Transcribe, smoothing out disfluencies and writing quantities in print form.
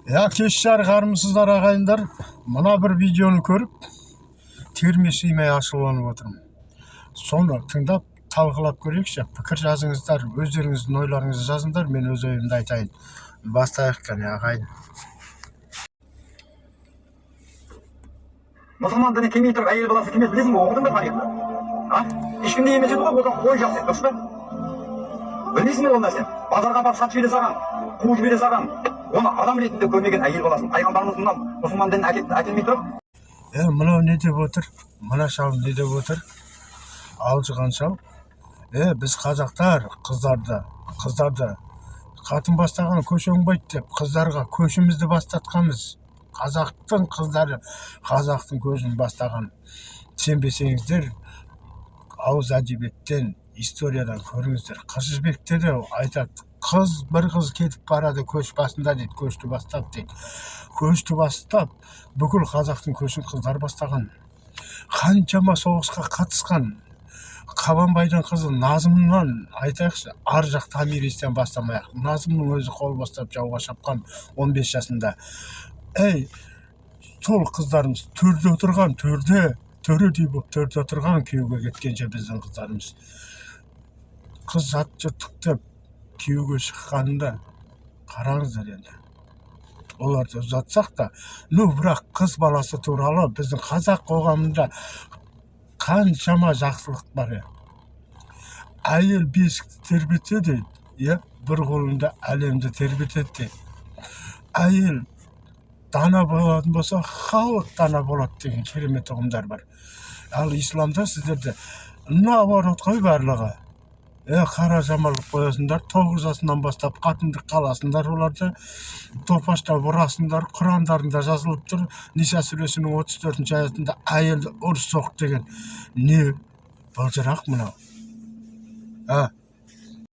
Кеш жарық армысыздар ағайындар. Мына бір видеоны көріп, терме сыймай ашуланып отырмын. Соны тыңдап, талқылап көрейікші. Пікір жазыңыздар, өздеріңіздің ойларыңызды жазыңдар, мен өз ойымды айтайын. Бастайық қане ағайын. Мұсылман діні келмей тұрып, әйел баласы кім еді білесің бе? Оқыдың ба тарихты? Ешкімде емес еді ғой, одан қой жақсы еді, дұрыс па? Білмейсің бе ол нәрсе? Базарға барып сатып жібере салған, қуып жібере салған, оны адам ретінде көрмеген әйел баласын пайғамбарымыз мынау мұсылман дінін әкелмей тұрып. Мынау не деп отыр? Мына шал не деп отыр? Алжыған шал. Біз қазақтар қыздарды қатын бастаған көш оңбайды деп, қыздарға көшімізді бастатқанбыз. Қазақтың қыздары қазақтың көшін бастаған. Сенбесеңіздер, ауыз әдебиеттен, историядан көріңіздер. Қыз Жібекте де айтады, бір қыз кетіп барады көш басында дейді, көшті бастап дейді. Көшті бастап, бүкіл қазақтың көшін қыздар бастаған. Қаншама соғысқа қатысқан Қабанбайдың қызы Назымнан айтайықшы, ар жақ Томиристен бастамайық. Назымның өзі қол бастап жауға шапқан 15 жасында. Сол қыздарымыз төрде отырған, төредей болып төрде отырған, күйеуге кеткенше біздің қыздарымыз. Қыз жат жұрттық күйеуге шыққанында қараңыздар енді. Оларды ұзатсақ та, бірақ қыз баласы туралы біздің қазақ қоғамында қаншама жақсылық бар. Әйел бесікті тербетеді, бір қолында әлемді тербетеді дейді. Әйел дана болатын болса, халық дана болады деген керемет ұғымдар бар. Ал исламда сіздерде наоборот қой барлығы. Қара жамылып қоясыңдар, 9 жасынан бастап қатындық қаласыңдар, оларды топаштап ұрасыңдар. Құрандарында жазылып тұр, Ниса сүресінің 34-ші аятында әйелді ұрыс соқ деген. Не былжырақ мынау?